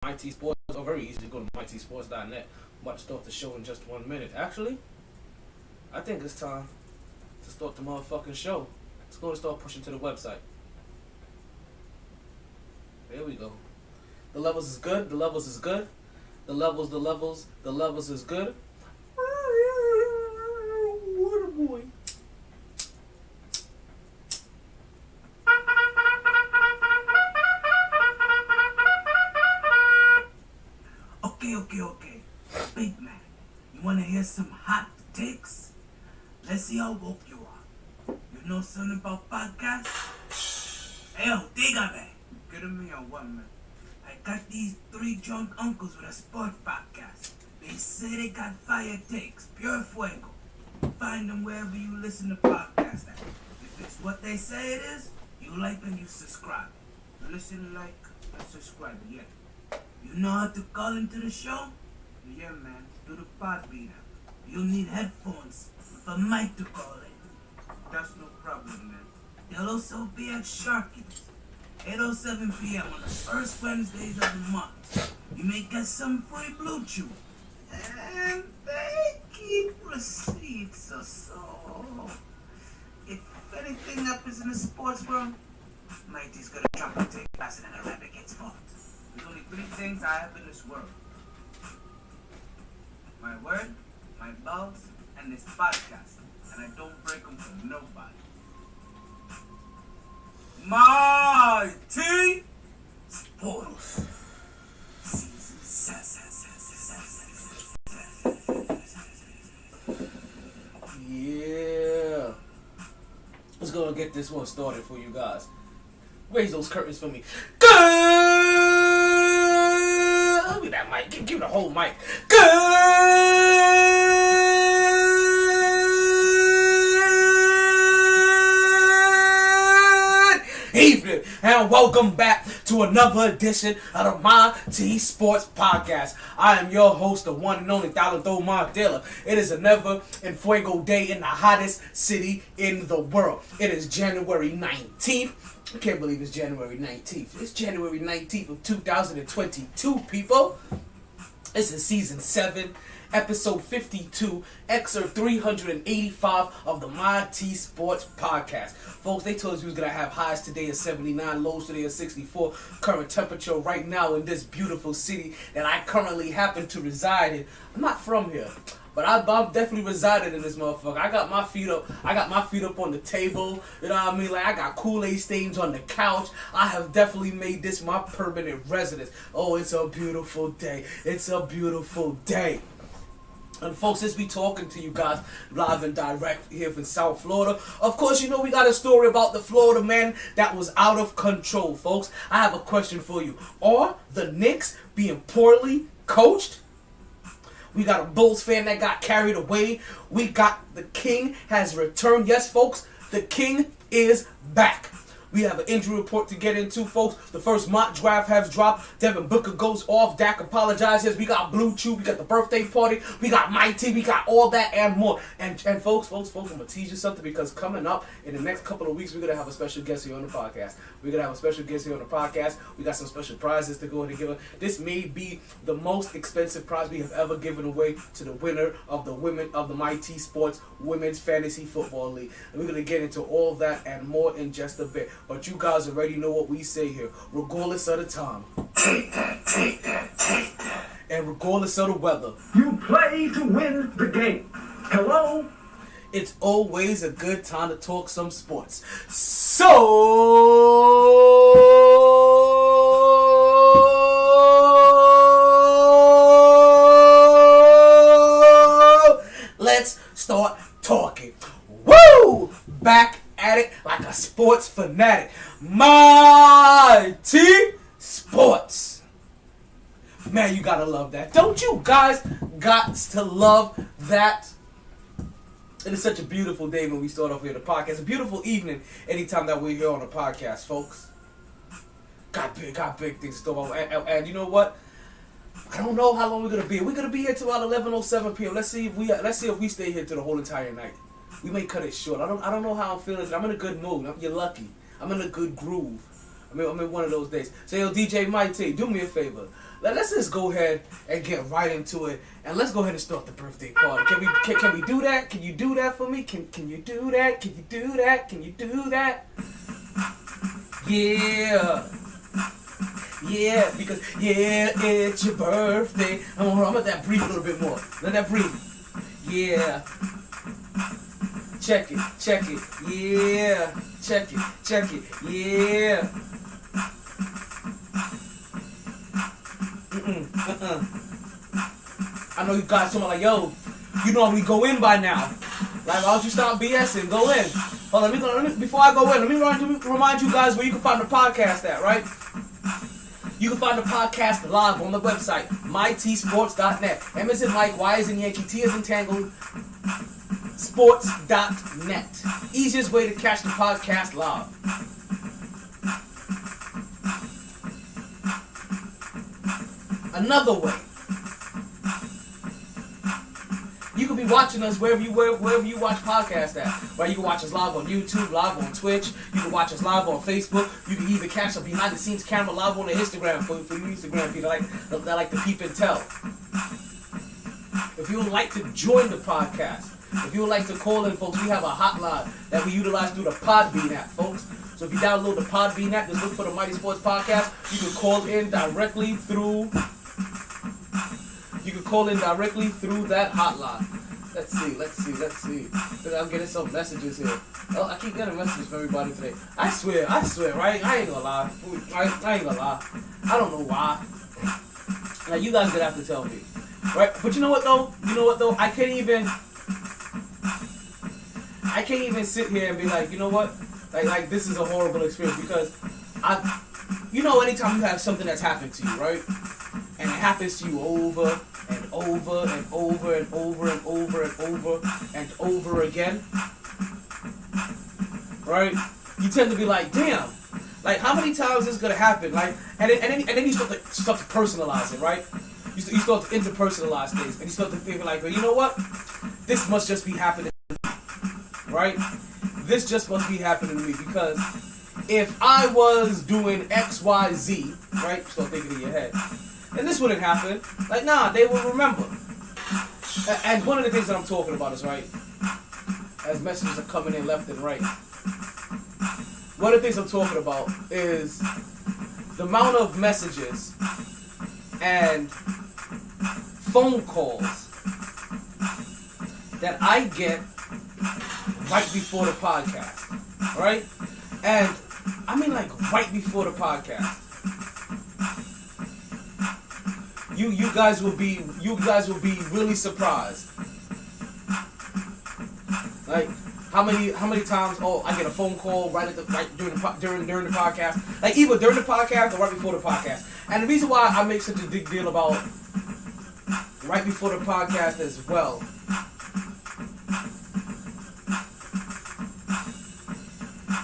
MyT Sports. Oh, very easy to go to mytsports.net. I'm about to start the show in just 1 minute. Actually, I think it's time to start the motherfucking show. Let's go and start pushing to the website. There we go. The levels is good. The levels is good. The levels is good. What a boy. Okay. Big man, you wanna hear some hot takes? Let's see how woke you are. You know something about podcasts? Hey, yo, dígame. You kidding me or what, man? I got these 3 drunk uncles with a sports podcast. They say they got fire takes, pure fuego. Find them wherever you listen to podcasts at. If it's what they say it is, you like and you subscribe. Listen, like, and subscribe, yeah. You know how to call into the show? Yeah, man. Do the podbean app. You'll need headphones with a mic to call in. That's no problem, man. They'll also be at Sharky's, 8:07 p.m. on the first Wednesdays of the month. You may get some free blue chew. And they keep receipts or so. If anything happens in the sports world, MyT's gonna drop a take faster than a rabbit gets fought. There's only 3 things I have in this world. My word, my balls, and this podcast. And I don't break them for nobody. MyT Sports. Yeah. Let's go and get this one started for you guys. Raise those curtains for me. Good. Give me that mic. Give me the whole mic. Good evening and welcome back to another edition of the MyT Sports Podcast. I am your host, the one and only Talento Mandela. It is a never and fuego day in the hottest city in the world. It is January 19th. I can't believe it's January 19th. It's January 19th of 2022, people. This is season 7, episode 52, excerpt 385 of the MyT Sports Podcast. Folks, they told us we was going to have highs today of 79, lows today of 64. Current temperature right now in this beautiful city that I currently happen to reside in. I'm not from here, but I'm definitely residing in this motherfucker. I got my feet up on the table. You know what I mean? Like, I got Kool-Aid stains on the couch. I have definitely made this my permanent residence. Oh, it's a beautiful day. It's a beautiful day. And folks, as we talking to you guys live and direct here from South Florida, of course, you know we got a story about the Florida man that was out of control, folks. I have a question for you. Are the Knicks being poorly coached? We got a Bulls fan that got carried away. We got the King has returned. Yes, folks, the King is back. We have an injury report to get into, folks. The first mock draft has dropped. Devin Booker goes off. Dak apologizes. We got Blue Chew. We got the birthday party. We got MyT. We got all that and more. And folks, I'm going to tease you something because coming up in the next couple of weeks, we're going to have a special guest here on the podcast. We got some special prizes to go ahead and give. This may be the most expensive prize we have ever given away to the winner of the MyT Sports Women's Fantasy Football League. And we're going to get into all that and more in just a bit. But you guys already know what we say here. Regardless of the time. Take that. And regardless of the weather. You play to win the game. Hello? It's always a good time to talk some sports. So let's start talking. Woo! Back at it like a sports fanatic. MyT Sports. Man, you gotta love that. Don't you guys got to love that? It is such a beautiful day when we start off here the podcast. A beautiful evening anytime that we're here on the podcast, folks. Got big things to talk about. And you know what? I don't know how long we're gonna be. We're gonna be here till about 11:07 p.m. Let's see if we stay here till the whole entire night. We may cut it short. I don't know how I'm feeling. I'm in a good mood. You're lucky. I'm in a good groove. I'm in one of those days. So yo, DJ MyT, do me a favor. Let's just go ahead and get right into it, and let's go ahead and start the birthday party. Can we do that? Can you do that for me? Can you do that? Can you do that? Can you do that? Yeah. Yeah, because it's your birthday. I'm gonna let that breathe a little bit more. Let that breathe. Yeah. Check it. Yeah. Check it. Yeah. I know you guys talking like, yo, you normally go in by now. Like, why don't you stop BSing? Go in. Hold on, let me before I go in, let me remind you guys where you can find the podcast at, right? You can find the podcast live on the website, mytsports.net. M as in Mike, Y as in Yankee, T as in Tango, sports.net. Easiest way to catch the podcast live. Another way, you can be watching us wherever you watch podcasts at. Right? You can watch us live on YouTube, live on Twitch. You can watch us live on Facebook. You can even catch a behind the scenes camera live on the Instagram for you Instagram people that like to peep and tell. If you would like to join the podcast, if you would like to call in, folks, we have a hotline that we utilize through the Podbean app, folks. So if you download the Podbean app, just look for the Mighty Sports Podcast. You can call in directly through. You can call in directly through that hotline. Let's see. Because I'm getting some messages here. Oh, I keep getting messages from everybody today. I swear, right? I ain't gonna lie. I ain't gonna lie. I don't know why. Now, you guys gonna have to tell me. Right? But you know what, though? I can't even sit here and be like, you know what? Like this is a horrible experience because anytime you have something that's happened to you, right? And it happens to you over and over and over and over and over and over and over again, right? You tend to be like, damn, like how many times is this gonna happen? Like, and then you start to personalize it, right? You start to interpersonalize things, and you start to think like, well, you know what? This must just be happening to me, right? This just must be happening to me because if I was doing X, Y, Z, right? Start thinking in your head. And this wouldn't happen. Like, nah, they will remember. And one of the things that I'm talking about is, right, as messages are coming in left and right, one of the things I'm talking about is the amount of messages and phone calls that I get right before the podcast, right? And I mean like right before the podcast. You guys will be really surprised. Like how many times I get a phone call during the podcast, like either during the podcast or right before the podcast. And the reason why I make such a big deal about right before the podcast as well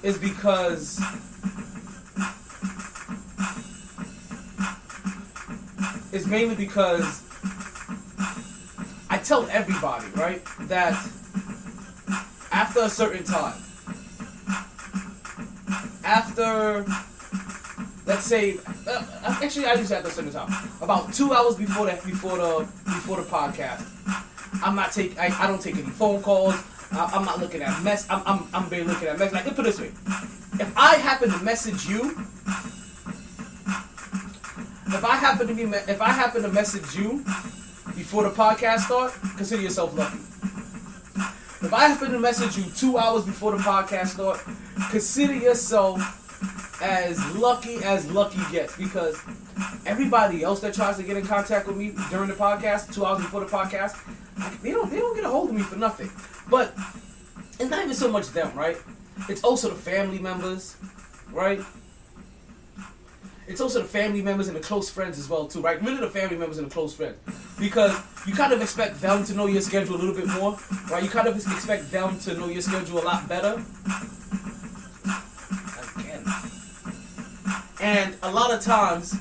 is because it's mainly because I tell everybody, right, that after a certain time, after, let's say, actually I usually after a certain time, about 2 hours before the podcast, I don't take any phone calls. I'm not looking at I'm barely looking at mess. Like, put it this way, if I happen to message you. If I happen to message you before the podcast start, consider yourself lucky. If I happen to message you 2 hours before the podcast start, consider yourself as lucky gets, because everybody else that tries to get in contact with me during the podcast, 2 hours before the podcast, they don't get a hold of me for nothing. But it's not even so much them, right? It's also the family members, right? It's also the family members and the close friends as well, too, right? Really the family members and the close friends. Because you kind of expect them to know your schedule a little bit more, right? You kind of expect them to know your schedule a lot better. Again. And a lot of times,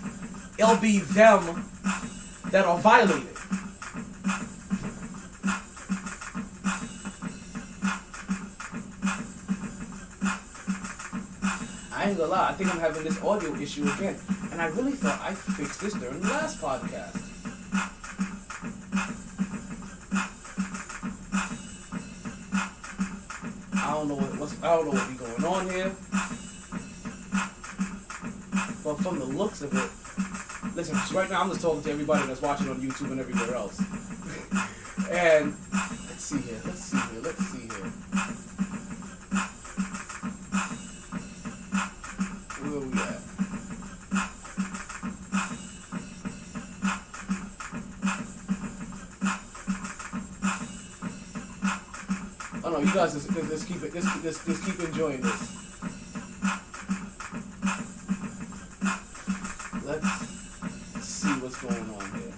it'll be them that are violated. I ain't gonna lie, I think I'm having this audio issue again. And I really thought I fixed this during the last podcast. I don't know what be going on here. But from the looks of it, listen, right now I'm just talking to everybody that's watching on YouTube and everywhere else. And let's see here. Where we at? Oh no, you guys just keep enjoying this. Let's see what's going on here.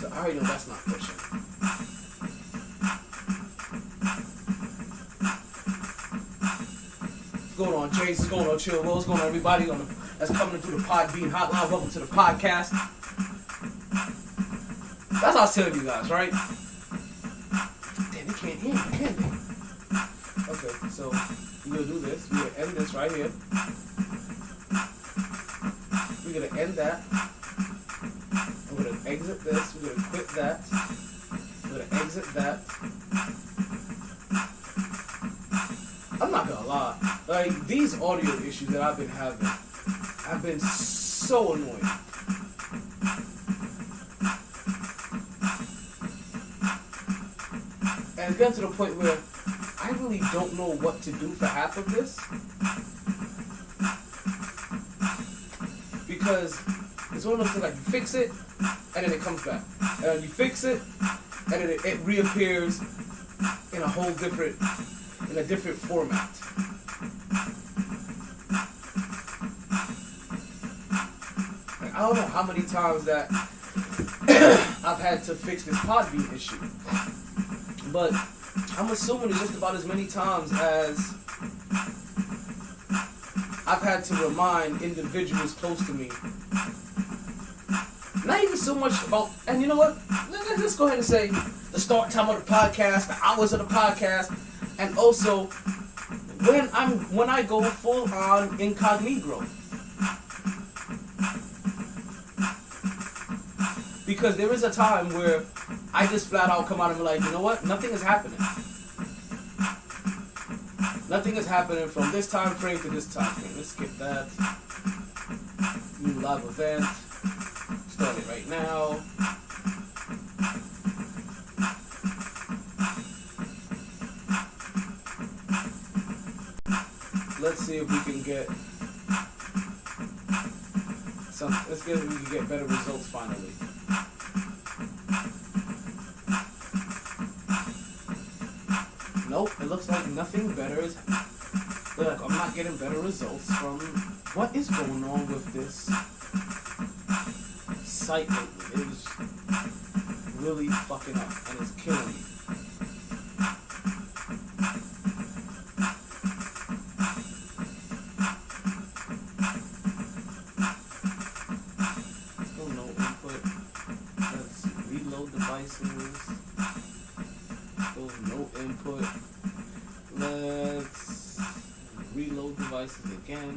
So I already know that's not pushing. What's going on, Chase? What's going on, Chill? What's going on, everybody that's coming through the podbean hotline? Welcome to the podcast. That's what I was telling you guys, right? Damn, they can't hear me, can they? Okay, so we're gonna do this. We're gonna end this right here. We're gonna end that. We're gonna exit this. We're gonna quit that. We're gonna exit that. I'm not gonna lie. Like, these audio issues that I've been having have been so annoying. And it's getting to the point where I really don't know what to do for half of this. Because it's one of those things like you fix it, and then it comes back. And then you fix it, and then it reappears in a whole different, in a different format. And I don't know how many times that I've had to fix this Podbean issue. But I'm assuming it's just about as many times as I've had to remind individuals close to me. Not even so much about, and you know what? Let's go ahead and say the start time of the podcast, the hours of the podcast, and also when I go full on incognito. Because there is a time where I just flat out come out and be like, you know what? Nothing is happening. Nothing is happening from this time frame to this time frame. Let's skip that. New live event. Start it right now. Let's see if we can get some. Let's see if we can get better results finally. Nope, it looks like nothing better is. Look, I'm not getting better results from. What is going on with this site lately? It is really fucking up, and it's killing me. Still no input. Let's reload devices. Still no input. Let's reload devices again.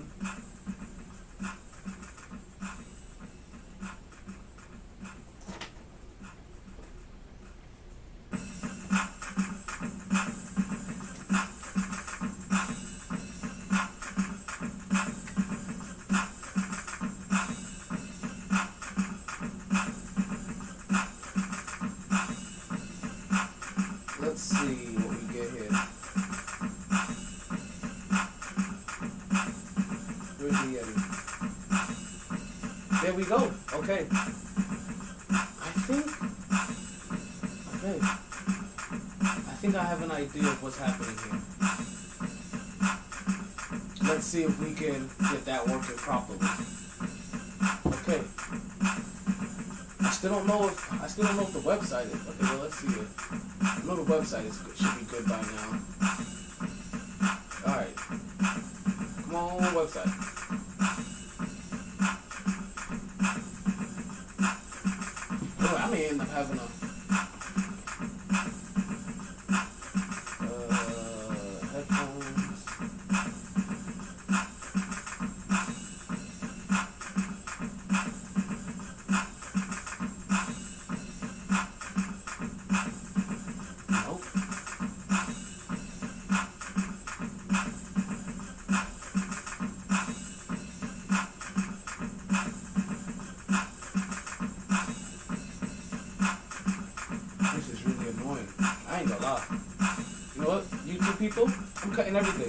Let's see what we get here. Where's the Yeti? There we go. Okay. I think I have an idea of what's happening here. Let's see if we can get that working properly. Okay. I still don't know if the website is. Okay, well, let's see it. I know the website should be good by now. Alright. Come on, website. Well, I may end up having a... annoying. I ain't gonna lie. You know what? You two people, I'm cutting everything.